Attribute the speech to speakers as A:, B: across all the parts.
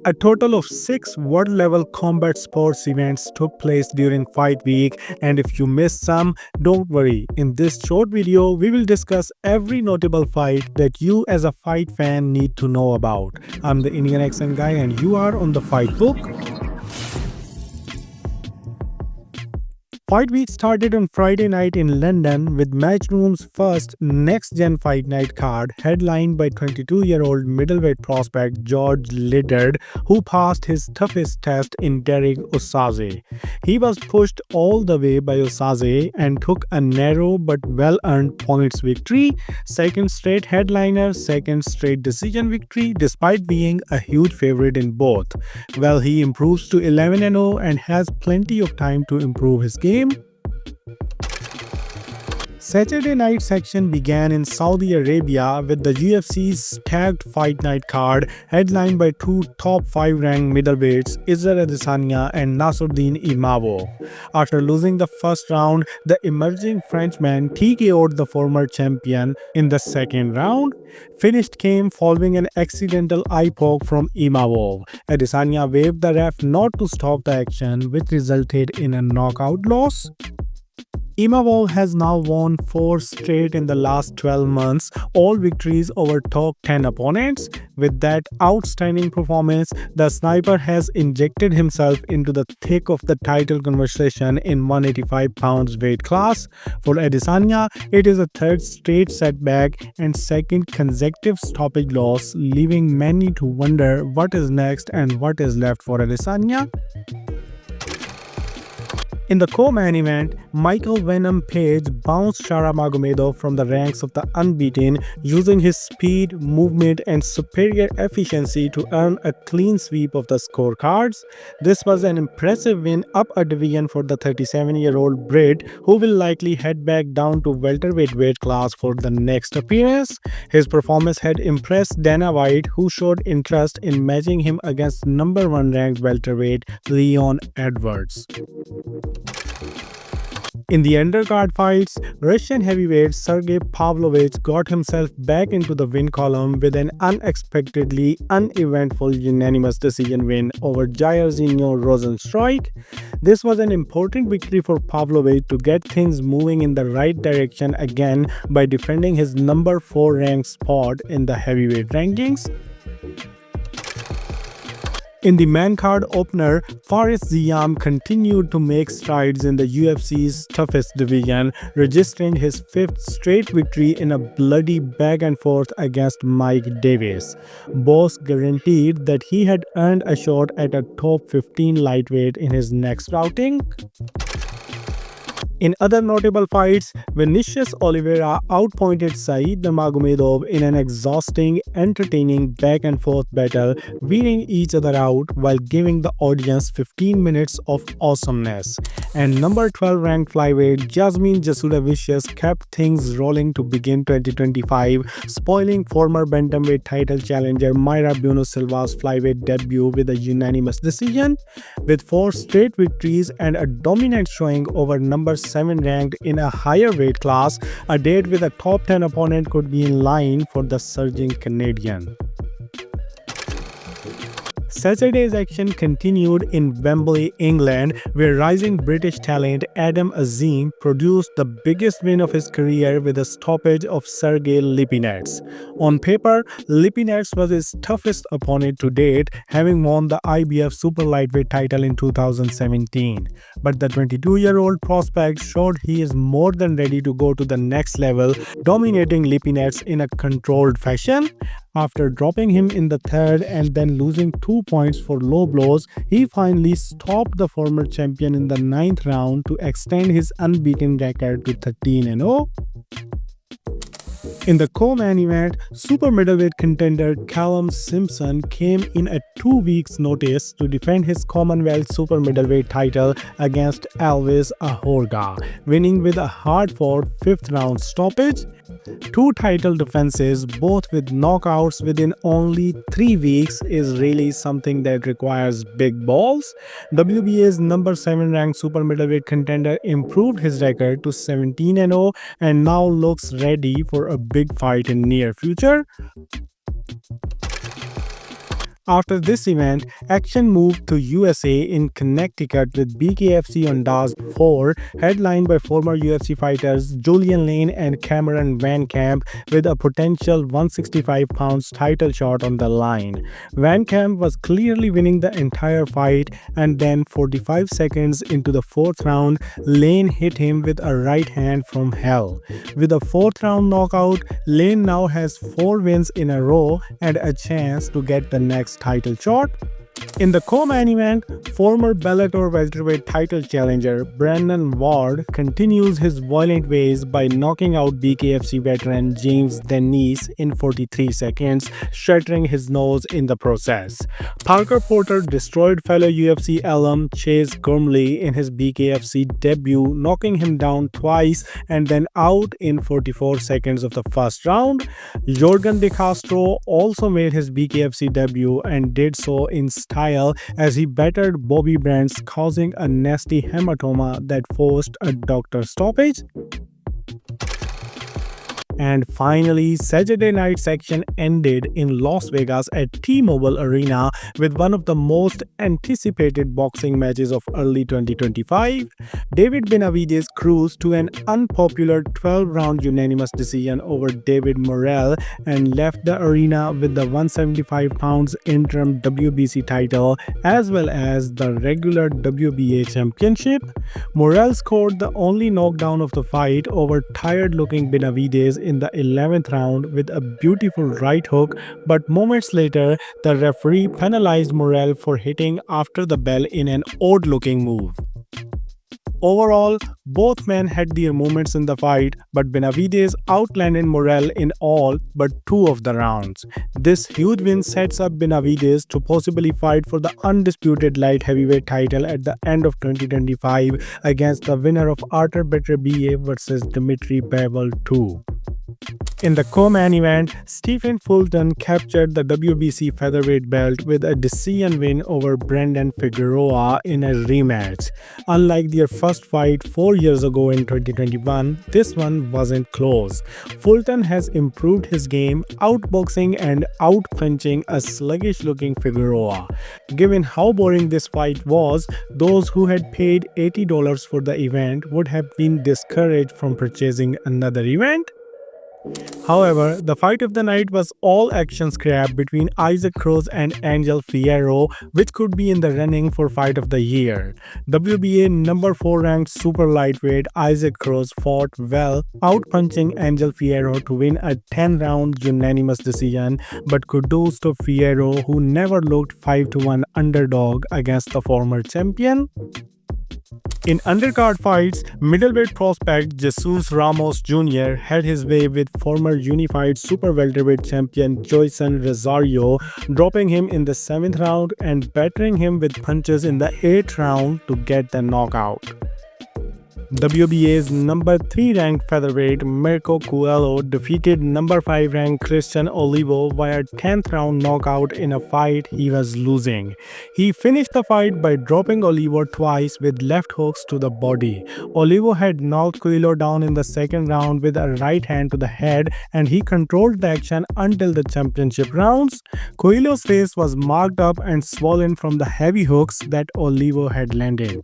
A: A total of 6 world-level combat sports events took place during Fight Week, and if you missed some, don't worry. In this short video, we will discuss every notable fight that you as a fight fan need to know about. I'm the Indian accent guy and you are on the Fight Book. Fight Week started on Friday night in London with Matchroom's first NextGen Fight Night card, headlined by 22-year-old middleweight prospect George Liddard, who passed his toughest test in Derek Osase. He was pushed all the way by Osase and took a narrow but well-earned points victory, second straight headliner, second straight decision victory, despite being a huge favorite in both. Well, he improves to 11-0 and has plenty of time to improve his game. Saturday night section began in Saudi Arabia with the UFC's stacked fight night card headlined by two top 5 ranked middleweights Israel Adesanya and Nassourdine Imavov. After losing the first round, the emerging Frenchman TKO'd the former champion in the second round. Finish came following an accidental eye poke from Imavov. Adesanya waved the ref not to stop the action, which resulted in a knockout loss. Imavov has now won 4 straight in the last 12 months, all victories over top 10 opponents. With that outstanding performance, the sniper has injected himself into the thick of the title conversation in 185 pounds weight class. For Adesanya, it is a third straight setback and second consecutive stoppage loss, leaving many to wonder what is next and what is left for Adesanya. In the co-main event, Michael Venom Page bounced Nurmagomedov from the ranks of the unbeaten, using his speed, movement, and superior efficiency to earn a clean sweep of the scorecards. This was an impressive win up a division for the 37-year-old Brit, who will likely head back down to welterweight weight class for the next appearance. His performance had impressed Dana White, who showed interest in matching him against number 1 ranked welterweight Leon Edwards. In the undercard fights, Russian heavyweight Sergey Pavlovich got himself back into the win column with an unexpectedly uneventful unanimous decision win over Jairzinho Rozenstruik. This was an important victory for Pavlovich to get things moving in the right direction again by defending his number 4 ranked spot in the heavyweight rankings. In the main card opener, Fares Ziam continued to make strides in the UFC's toughest division, registering his 5th straight victory in a bloody back and forth against Mike Davis. Boss guaranteed that he had earned a shot at a top 15 lightweight in his next outing. In other notable fights, Vinicius Oliveira outpointed Said Nurmagomedov in an exhausting, entertaining back-and-forth battle, wearing each other out while giving the audience 15 minutes of awesomeness. And number 12 ranked flyweight Jasmine Jasudavicius kept things rolling to begin 2025, spoiling former bantamweight title challenger Mayra Bueno Silva's flyweight debut with a unanimous decision. With 4 straight victories and a dominant showing over number 7 ranked in a higher weight class, a date with a top 10 opponent could be in line for the surging Canadian. Saturday's action continued in Wembley, England, where rising British talent Adam Azim produced the biggest win of his career with a stoppage of Sergey Lipinets. On paper, Lipinets was his toughest opponent to date, having won the IBF Super Lightweight title in 2017. But the 22-year-old prospect showed he is more than ready to go to the next level, dominating Lipinets in a controlled fashion. After dropping him in the third and then losing 2 points for low blows, he finally stopped the former champion in the 9th round to extend his unbeaten record to 13-0. In the co-main event, super middleweight contender Callum Simpson came in at 2 weeks' notice to defend his Commonwealth super middleweight title against Alves Ahorga, winning with a hard-fought 5th round stoppage. 2 title defenses, both with knockouts within only 3 weeks, is really something that requires big balls. WBA's number 7 ranked super middleweight contender improved his record to 17-0 and now looks ready for a big fight in near future. After this event, action moved to USA in Connecticut with BKFC on DAZN 4, headlined by former UFC fighters Julian Lane and Cameron VanCamp, with a potential 165 pounds title shot on the line. VanCamp was clearly winning the entire fight, and then 45 seconds into the fourth round, Lane hit him with a right hand from hell. With a fourth round knockout, Lane now has 4 wins in a row and a chance to get the next title shot. In the co-main event, former Bellator welterweight title challenger Brendan Ward continues his violent ways by knocking out BKFC veteran James Denise in 43 seconds, shattering his nose in the process. Parker Porter destroyed fellow UFC alum Chase Gormley in his BKFC debut, knocking him down twice and then out in 44 seconds of the first round. Jorgen De Castro also made his BKFC debut and did so in style as he battered Bobby Brands, causing a nasty hematoma that forced a doctor's stoppage. And finally, Saturday night section ended in Las Vegas at T-Mobile Arena with one of the most anticipated boxing matches of early 2025. David Benavidez cruised to an unpopular 12-round unanimous decision over David Morrell and left the arena with the 175 pounds interim WBC title as well as the regular WBA championship. Morrell scored the only knockdown of the fight over tired-looking Benavidez in the 11th round with a beautiful right hook, but moments later, the referee penalized Morrell for hitting after the bell in an odd-looking move. Overall, both men had their moments in the fight, but Benavidez outlanded Morrell in all but 2 of the rounds. This huge win sets up Benavidez to possibly fight for the undisputed light heavyweight title at the end of 2025 against the winner of Artur Beterbiev vs Dimitri Bivol 2. In the co-main event, Stephen Fulton captured the WBC featherweight belt with a decision win over Brandon Figueroa in a rematch. Unlike their first fight 4 years ago in 2021, this one wasn't close. Fulton has improved his game, outboxing and outpunching a sluggish-looking Figueroa. Given how boring this fight was, those who had paid $80 for the event would have been discouraged from purchasing another event. However, the fight of the night was all action scrap between Isaac Cruz and Angel Fierro, which could be in the running for fight of the year. WBA number 4 ranked super lightweight Isaac Cruz fought well, outpunching Angel Fierro to win a 10-round unanimous decision, but kudos to Fierro, who never looked 5-1 underdog against the former champion. In undercard fights, middleweight prospect Jesus Ramos Jr. had his way with former unified super welterweight champion Joyson Rosario, dropping him in the 7th round and battering him with punches in the 8th round to get the knockout. WBA's number 3 ranked featherweight Mirko Coelho defeated number 5 ranked Christian Olivo via 10th round knockout in a fight he was losing. He finished the fight by dropping Olivo twice with left hooks to the body. Olivo had knocked Coelho down in the 2nd round with a right hand to the head, and he controlled the action until the championship rounds. Coelho's face was marked up and swollen from the heavy hooks that Olivo had landed.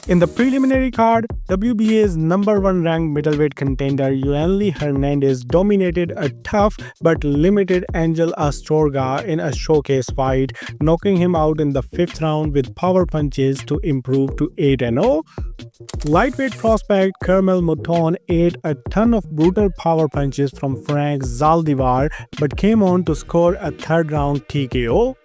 A: In the preliminary card, WBA's number 1 ranked middleweight contender Yoeli Hernandez dominated a tough but limited Angel Astorga in a showcase fight, knocking him out in the 5th round with power punches to improve to 8-0. Lightweight prospect Carmel Mouton ate a ton of brutal power punches from Frank Zaldivar but came on to score a 3rd round TKO.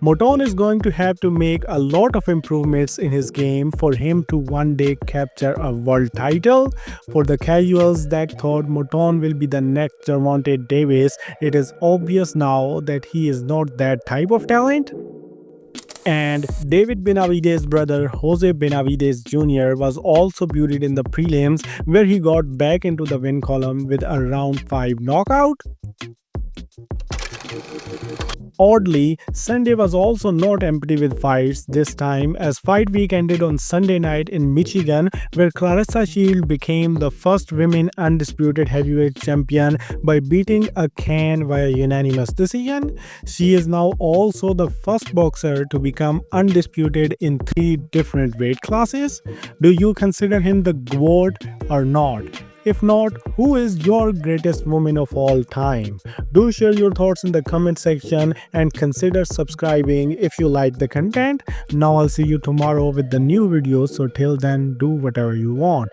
A: Mouton is going to have to make a lot of improvements in his game for him to one day capture a world title. For the casuals that thought Mouton will be the next Gervonta Davis, it is obvious now that he is not that type of talent. And David Benavidez's brother Jose Benavidez Jr. was also buried in the prelims, where he got back into the win column with a round 5 knockout. Oddly, Sunday was also not empty with fights this time, as fight week ended on Sunday night in Michigan, where Claressa Shield became the first women undisputed heavyweight champion by beating a can via unanimous decision. She is now also the first boxer to become undisputed in 3 different weight classes. Do you consider him the GOAT or not? If not, who is your greatest woman of all time? Do share your thoughts in the comment section and consider subscribing if you like the content. Now I'll see you tomorrow with the new video, so till then do whatever you want.